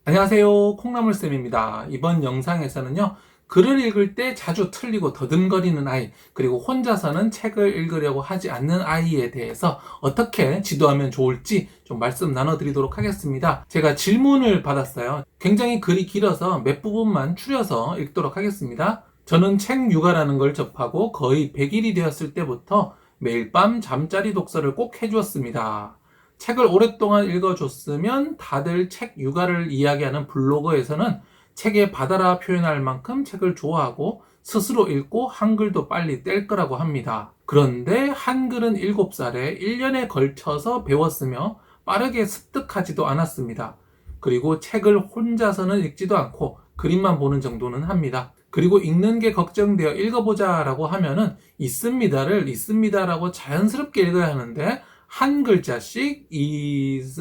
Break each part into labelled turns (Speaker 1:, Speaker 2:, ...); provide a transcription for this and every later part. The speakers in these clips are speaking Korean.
Speaker 1: 안녕하세요. 콩나물쌤입니다. 이번 영상에서는요, 글을 읽을 때 자주 틀리고 더듬거리는 아이, 그리고 혼자서는 책을 읽으려고 하지 않는 아이에 대해서 어떻게 지도하면 좋을지 좀 말씀 나눠드리도록 하겠습니다. 제가 질문을 받았어요. 굉장히 글이 길어서 몇 부분만 추려서 읽도록 하겠습니다. 저는 책 육아라는 걸 접하고 거의 100일이 되었을 때부터 매일 밤 잠자리 독서를 꼭 해주었습니다. 책을 오랫동안 읽어줬으면 다들 책 육아를 이야기하는 블로거에서는 책에 받아라 표현할 만큼 책을 좋아하고 스스로 읽고 한글도 빨리 뗄 거라고 합니다. 그런데 한글은 7살에 1년에 걸쳐서 배웠으며 빠르게 습득하지도 않았습니다. 그리고 책을 혼자서는 읽지도 않고 그림만 보는 정도는 합니다. 그리고 읽는 게 걱정되어 읽어보자 라고 하면은 있습니다를 있습니다라고 자연스럽게 읽어야 하는데 한 글자씩 있습니다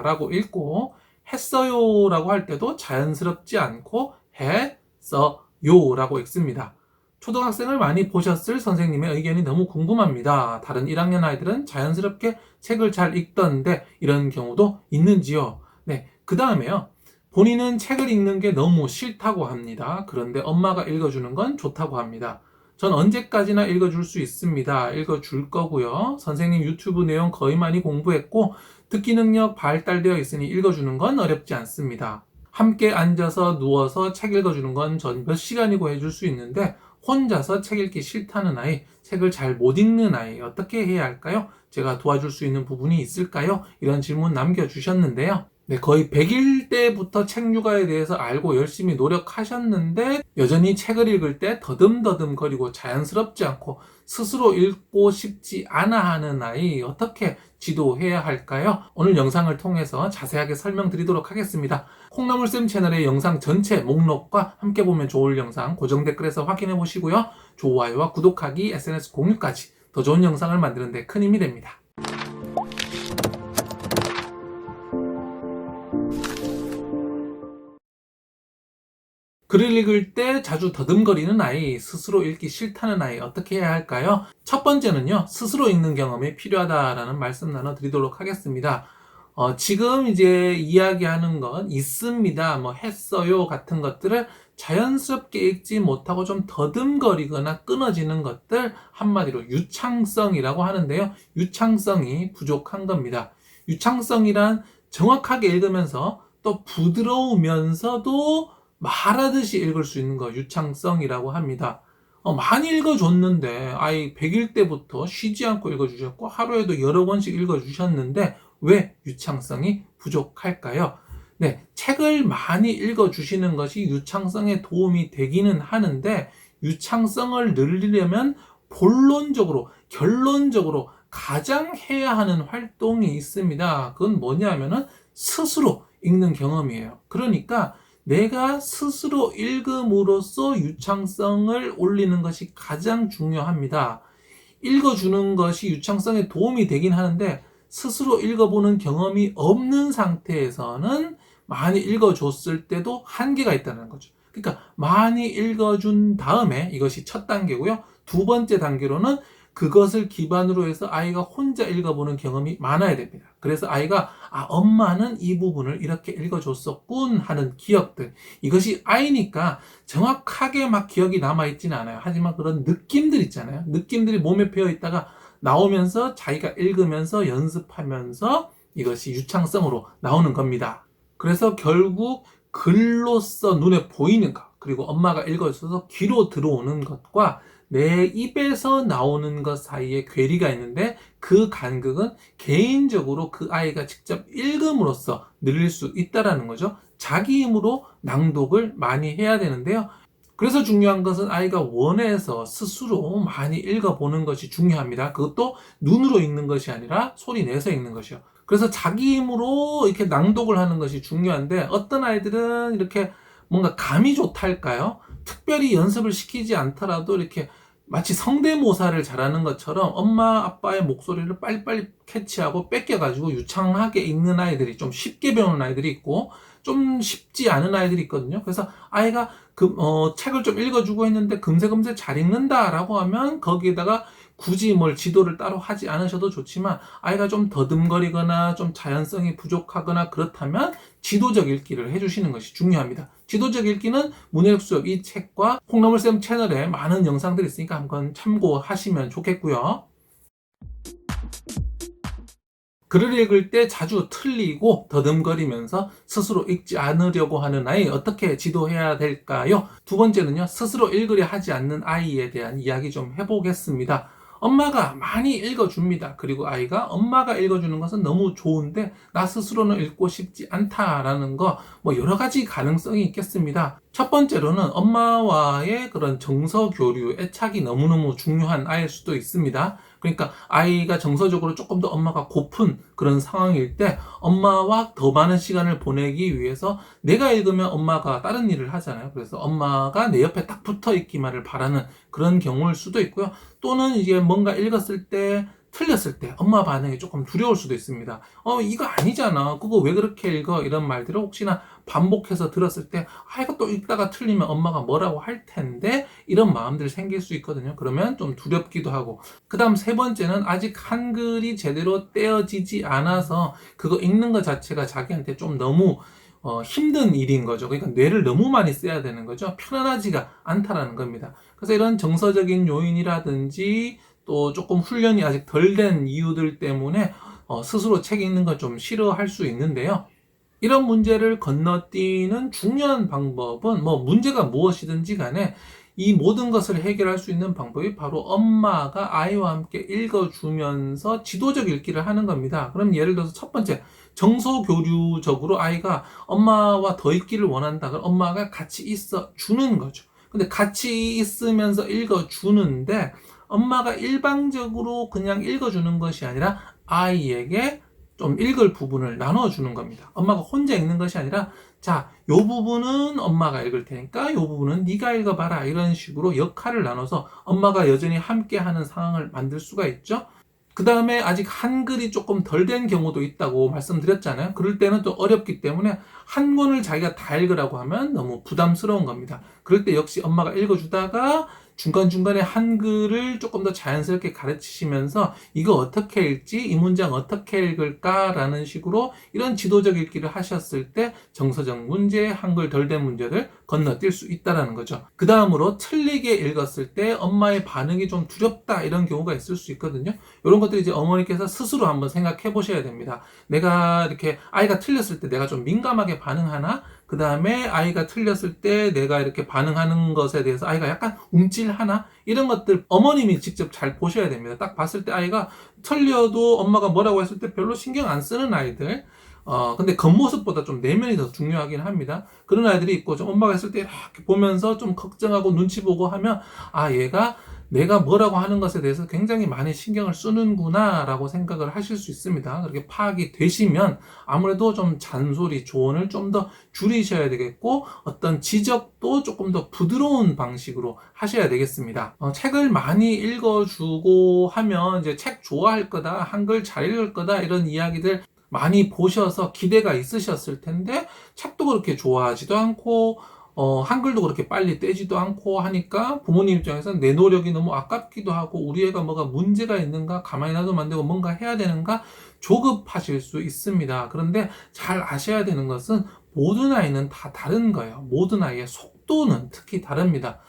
Speaker 1: 라고 읽고 했어요 라고 할 때도 자연스럽지 않고 했어요 라고 읽습니다. 초등학생을 많이 보셨을 선생님의 의견이 너무 궁금합니다. 다른 1학년 아이들은 자연스럽게 책을 잘 읽던데 이런 경우도 있는지요? 네, 그 다음에요. 본인은 책을 읽는 게 너무 싫다고 합니다. 그런데 엄마가 읽어주는 건 좋다고 합니다. 전 언제까지나 읽어줄 수 있습니다. 읽어줄 거고요. 선생님 유튜브 내용 거의 많이 공부했고 듣기 능력 발달되어 있으니 읽어주는 건 어렵지 않습니다. 함께 앉아서 누워서 책 읽어주는 건 전 몇 시간이고 해줄 수 있는데 혼자서 책 읽기 싫다는 아이, 책을 잘 못 읽는 아이 어떻게 해야 할까요? 제가 도와줄 수 있는 부분이 있을까요? 이런 질문 남겨주셨는데요. 네, 거의 100일 때부터 책 육아에 대해서 알고 열심히 노력하셨는데 여전히 책을 읽을 때 더듬더듬거리고 자연스럽지 않고 스스로 읽고 싶지 않아 하는 아이 어떻게 지도해야 할까요? 오늘 영상을 통해서 자세하게 설명드리도록 하겠습니다. 콩나물쌤 채널의 영상 전체 목록과 함께 보면 좋을 영상 고정 댓글에서 확인해 보시고요. 좋아요와 구독하기, SNS 공유까지 더 좋은 영상을 만드는 데 큰 힘이 됩니다. 글을 읽을 때 자주 더듬거리는 아이, 스스로 읽기 싫다는 아이 어떻게 해야 할까요? 첫 번째는요, 스스로 읽는 경험이 필요하다라는 말씀 나눠드리도록 하겠습니다. 지금 이제 이야기하는 건 있습니다, 뭐 했어요 같은 것들을 자연스럽게 읽지 못하고 좀 더듬거리거나 끊어지는 것들, 한마디로 유창성이라고 하는데요. 유창성이 부족한 겁니다. 유창성이란 정확하게 읽으면서 또 부드러우면서도 말하듯이 읽을 수 있는 거 유창성이라고 합니다. 많이 읽어줬는데 아이 100일 때부터 쉬지 않고 읽어주셨고 하루에도 여러 권씩 읽어주셨는데 왜 유창성이 부족할까요? 네, 책을 많이 읽어주시는 것이 유창성에 도움이 되기는 하는데 유창성을 늘리려면 본론적으로, 결론적으로 가장 해야 하는 활동이 있습니다. 그건 뭐냐면은 스스로 읽는 경험이에요. 그러니까 내가 스스로 읽음으로써 유창성을 올리는 것이 가장 중요합니다. 읽어주는 것이 유창성에 도움이 되긴 하는데 스스로 읽어보는 경험이 없는 상태에서는 많이 읽어줬을 때도 한계가 있다는 거죠. 그러니까 많이 읽어준 다음에 이것이 첫 단계고요. 두 번째 단계로는 그것을 기반으로 해서 아이가 혼자 읽어보는 경험이 많아야 됩니다. 그래서 아이가 엄마는 이 부분을 이렇게 읽어줬었군 하는 기억들, 이것이 아이니까 정확하게 막 기억이 남아있지는 않아요. 하지만 그런 느낌들 있잖아요. 느낌들이 몸에 배어있다가 나오면서 자기가 읽으면서 연습하면서 이것이 유창성으로 나오는 겁니다. 그래서 결국 글로써 눈에 보이는 것, 그리고 엄마가 읽어줘서 귀로 들어오는 것과 내 입에서 나오는 것 사이에 괴리가 있는데 그 간극은 개인적으로 그 아이가 직접 읽음으로써 늘릴 수 있다는 거죠. 자기 힘으로 낭독을 많이 해야 되는데요. 그래서 중요한 것은 아이가 원해서 스스로 많이 읽어보는 것이 중요합니다. 그것도 눈으로 읽는 것이 아니라 소리 내서 읽는 것이요. 그래서 자기 힘으로 이렇게 낭독을 하는 것이 중요한데 어떤 아이들은 이렇게 뭔가 감이 좋달까요? 특별히 연습을 시키지 않더라도 이렇게 마치 성대모사를 잘하는 것처럼 엄마 아빠의 목소리를 빨리빨리 캐치하고 뺏겨가지고 유창하게 읽는 아이들이, 좀 쉽게 배우는 아이들이 있고 좀 쉽지 않은 아이들이 있거든요. 그래서 아이가 책을 좀 읽어주고 했는데 금세금세 잘 읽는다라고 하면 거기에다가 굳이 뭘 지도를 따로 하지 않으셔도 좋지만 아이가 좀 더듬거리거나 좀 자연성이 부족하거나 그렇다면 지도적 읽기를 해주시는 것이 중요합니다. 지도적 읽기는 문해력 수업 이 책과 콩나물쌤 채널에 많은 영상들이 있으니까 한번 참고하시면 좋겠고요. 글을 읽을 때 자주 틀리고 더듬거리면서 스스로 읽지 않으려고 하는 아이 어떻게 지도해야 될까요? 두 번째는요, 스스로 읽으려 하지 않는 아이에 대한 이야기 좀 해보겠습니다. 엄마가 많이 읽어줍니다. 그리고 아이가 엄마가 읽어주는 것은 너무 좋은데 나 스스로는 읽고 싶지 않다라는 거, 여러 가지 가능성이 있겠습니다. 첫 번째로는 엄마와의 그런 정서 교류, 애착이 너무너무 중요한 아이일 수도 있습니다. 그러니까 아이가 정서적으로 조금 더 엄마가 고픈 그런 상황일 때 엄마와 더 많은 시간을 보내기 위해서 내가 읽으면 엄마가 다른 일을 하잖아요. 그래서 엄마가 내 옆에 딱 붙어 있기만을 바라는 그런 경우일 수도 있고요. 또는 이제 뭔가 읽었을 때 틀렸을 때 엄마 반응이 조금 두려울 수도 있습니다. 이거 아니잖아. 그거 왜 그렇게 읽어? 이런 말들을 혹시나 반복해서 들었을 때 이거 또 읽다가 틀리면 엄마가 뭐라고 할 텐데 이런 마음들이 생길 수 있거든요. 그러면 좀 두렵기도 하고, 그 다음 세 번째는 아직 한글이 제대로 떼어지지 않아서 그거 읽는 것 자체가 자기한테 좀 너무 힘든 일인 거죠. 그러니까 뇌를 너무 많이 써야 되는 거죠. 편안하지가 않다라는 겁니다. 그래서 이런 정서적인 요인이라든지 또 조금 훈련이 아직 덜 된 이유들 때문에 스스로 책 읽는 걸 좀 싫어할 수 있는데요. 이런 문제를 건너뛰는 중요한 방법은 문제가 무엇이든지 간에 이 모든 것을 해결할 수 있는 방법이 바로 엄마가 아이와 함께 읽어주면서 지도적 읽기를 하는 겁니다. 그럼 예를 들어서 첫 번째, 정서교류적으로 아이가 엄마와 더 읽기를 원한다. 그럼 엄마가 같이 있어 주는 거죠. 근데 같이 있으면서 읽어주는데 엄마가 일방적으로 그냥 읽어주는 것이 아니라 아이에게 좀 읽을 부분을 나눠주는 겁니다. 엄마가 혼자 읽는 것이 아니라 자, 요 부분은 엄마가 읽을 테니까 요 부분은 네가 읽어봐라, 이런 식으로 역할을 나눠서 엄마가 여전히 함께하는 상황을 만들 수가 있죠. 그 다음에 아직 한글이 조금 덜 된 경우도 있다고 말씀드렸잖아요. 그럴 때는 또 어렵기 때문에 한 권을 자기가 다 읽으라고 하면 너무 부담스러운 겁니다. 그럴 때 역시 엄마가 읽어주다가 중간중간에 한글을 조금 더 자연스럽게 가르치시면서 이거 어떻게 읽지? 이 문장 어떻게 읽을까? 라는 식으로 이런 지도적 읽기를 하셨을 때 정서적 문제, 한글 덜 된 문제를 건너뛸 수 있다는 거죠. 그 다음으로 틀리게 읽었을 때 엄마의 반응이 좀 두렵다, 이런 경우가 있을 수 있거든요. 이런 것들 이제 어머니께서 스스로 한번 생각해 보셔야 됩니다. 내가 이렇게 아이가 틀렸을 때 내가 좀 민감하게 반응하나? 그 다음에 아이가 틀렸을 때 내가 이렇게 반응하는 것에 대해서 아이가 약간 움찔하나? 이런 것들 어머님이 직접 잘 보셔야 됩니다. 딱 봤을 때 아이가 틀려도 엄마가 뭐라고 했을 때 별로 신경 안 쓰는 아이들, 근데 겉모습보다 좀 내면이 더 중요하긴 합니다. 그런 아이들이 있고, 좀 엄마가 했을 때 이렇게 보면서 좀 걱정하고 눈치 보고 하면 얘가 내가 뭐라고 하는 것에 대해서 굉장히 많이 신경을 쓰는구나 라고 생각을 하실 수 있습니다. 그렇게 파악이 되시면 아무래도 좀 잔소리, 조언을 좀 더 줄이셔야 되겠고, 어떤 지적도 조금 더 부드러운 방식으로 하셔야 되겠습니다. 책을 많이 읽어주고 하면 이제 책 좋아할 거다, 한글 잘 읽을 거다, 이런 이야기들 많이 보셔서 기대가 있으셨을 텐데 책도 그렇게 좋아하지도 않고 한글도 그렇게 빨리 떼지도 않고 하니까 부모님 입장에서는 내 노력이 너무 아깝기도 하고, 우리 애가 뭐가 문제가 있는가, 가만히 놔두면 안 되고 뭔가 해야 되는가 조급하실 수 있습니다. 그런데 잘 아셔야 되는 것은 모든 아이는 다 다른 거예요. 모든 아이의 속도는 특히 다릅니다.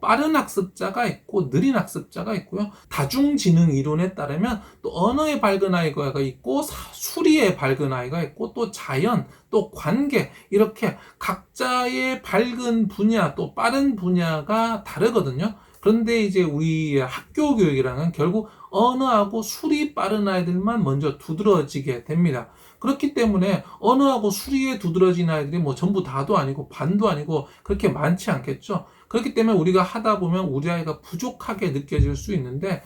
Speaker 1: 빠른 학습자가 있고 느린 학습자가 있고요. 다중지능 이론에 따르면 또 언어에 밝은 아이가 있고 수리에 밝은 아이가 있고 또 자연, 또 관계, 이렇게 각자의 밝은 분야, 또 빠른 분야가 다르거든요. 그런데 이제 우리 학교 교육이라는 결국 언어하고 수리 빠른 아이들만 먼저 두드러지게 됩니다. 그렇기 때문에 언어하고 수리에 두드러진 아이들이 전부 다도 아니고 반도 아니고 그렇게 많지 않겠죠. 그렇기 때문에 우리가 하다 보면 우리 아이가 부족하게 느껴질 수 있는데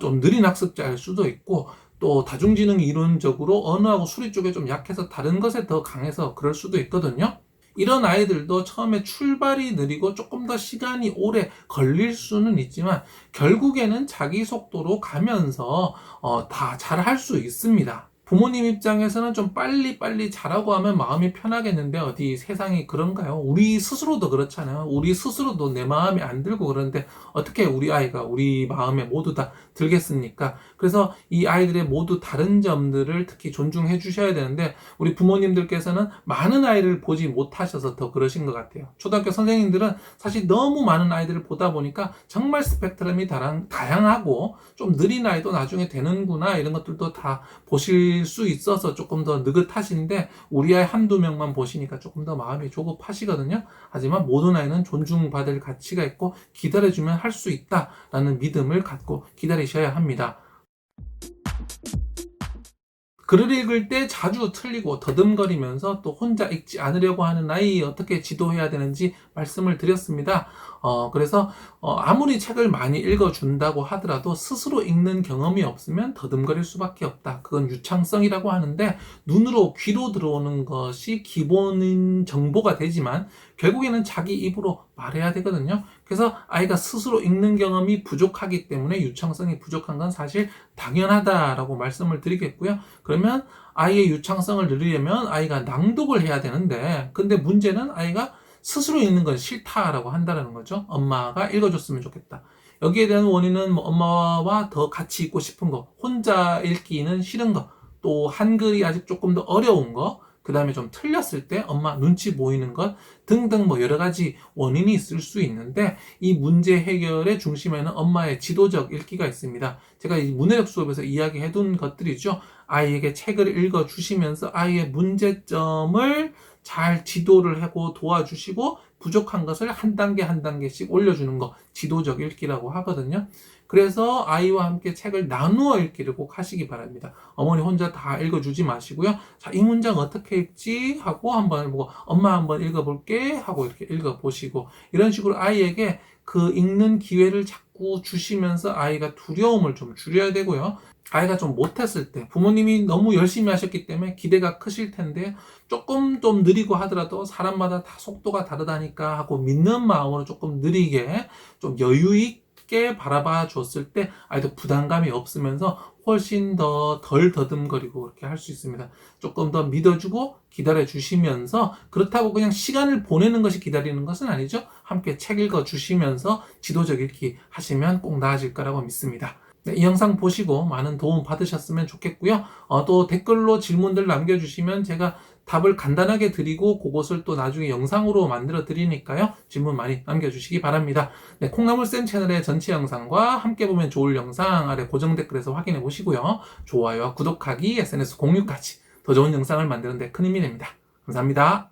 Speaker 1: 좀 느린 학습자일 수도 있고, 또 다중지능 이론적으로 언어하고 수리 쪽에 좀 약해서 다른 것에 더 강해서 그럴 수도 있거든요. 이런 아이들도 처음에 출발이 느리고 조금 더 시간이 오래 걸릴 수는 있지만 결국에는 자기 속도로 가면서 다 잘 할 수 있습니다. 부모님 입장에서는 좀 빨리빨리 자라고 하면 마음이 편하겠는데 어디 세상이 그런가요? 우리 스스로도 그렇잖아요. 우리 스스로도 내 마음에 안 들고 그러는데 어떻게 우리 아이가 우리 마음에 모두 다 들겠습니까? 그래서 이 아이들의 모두 다른 점들을 특히 존중해 주셔야 되는데 우리 부모님들께서는 많은 아이를 보지 못하셔서 더 그러신 것 같아요. 초등학교 선생님들은 사실 너무 많은 아이들을 보다 보니까 정말 스펙트럼이 다양하고 좀 느린 아이도 나중에 되는구나 이런 것들도 다 보실 수 있어서 조금 더 느긋하신데 우리 아이 한두 명만 보시니까 조금 더 마음이 조급하시거든요. 하지만 모든 아이는 존중받을 가치가 있고 기다려주면 할 수 있다라는 믿음을 갖고 기다리셔야 합니다. 글을 읽을 때 자주 틀리고 더듬거리면서 또 혼자 읽지 않으려고 하는 아이 어떻게 지도해야 되는지 말씀을 드렸습니다. 그래서 아무리 책을 많이 읽어준다고 하더라도 스스로 읽는 경험이 없으면 더듬거릴 수밖에 없다. 그건 유창성이라고 하는데 눈으로 귀로 들어오는 것이 기본인 정보가 되지만 결국에는 자기 입으로 말해야 되거든요. 그래서 아이가 스스로 읽는 경험이 부족하기 때문에 유창성이 부족한 건 사실 당연하다라고 말씀을 드리겠고요. 그러면 아이의 유창성을 늘리려면 아이가 낭독을 해야 되는데 근데 문제는 아이가 스스로 읽는 건 싫다라고 한다는 거죠. 엄마가 읽어줬으면 좋겠다. 여기에 대한 원인은 엄마와 더 같이 읽고 싶은 거, 혼자 읽기는 싫은 거, 또 한글이 아직 조금 더 어려운 거, 그 다음에 좀 틀렸을 때 엄마 눈치 보이는 것 등등 여러 가지 원인이 있을 수 있는데 이 문제 해결의 중심에는 엄마의 지도적 읽기가 있습니다. 제가 이 문해력 수업에서 이야기해둔 것들이죠. 아이에게 책을 읽어주시면서 아이의 문제점을 잘 지도를 하고 도와주시고 부족한 것을 한 단계 한 단계씩 올려주는 거 지도적 읽기라고 하거든요. 그래서 아이와 함께 책을 나누어 읽기를 꼭 하시기 바랍니다. 어머니 혼자 다 읽어주지 마시고요. 자, 이 문장 어떻게 읽지? 하고 한번 보고 엄마 한번 읽어볼게 하고 이렇게 읽어보시고 이런 식으로 아이에게 그 읽는 기회를 자꾸 주시면서 아이가 두려움을 좀 줄여야 되고요. 아이가 좀 못했을 때 부모님이 너무 열심히 하셨기 때문에 기대가 크실 텐데 조금 좀 느리고 하더라도 사람마다 다 속도가 다르다니까 하고 믿는 마음으로 조금 느리게 좀 여유 있게 바라봐 줬을 때 아이도 부담감이 없으면서 훨씬 더 덜 더듬거리고 그렇게 할 수 있습니다. 조금 더 믿어주고 기다려 주시면서 그렇다고 그냥 시간을 보내는 것이 기다리는 것은 아니죠. 함께 책 읽어 주시면서 지도적 읽기 하시면 꼭 나아질 거라고 믿습니다. 네, 이 영상 보시고 많은 도움 받으셨으면 좋겠고요. 또 댓글로 질문들 남겨주시면 제가 답을 간단하게 드리고 그것을 또 나중에 영상으로 만들어 드리니까요. 질문 많이 남겨주시기 바랍니다. 네, 콩나물쌤 채널의 전체 영상과 함께 보면 좋을 영상 아래 고정 댓글에서 확인해 보시고요. 좋아요와 구독하기, SNS 공유까지 더 좋은 영상을 만드는 데 큰 힘이 됩니다. 감사합니다.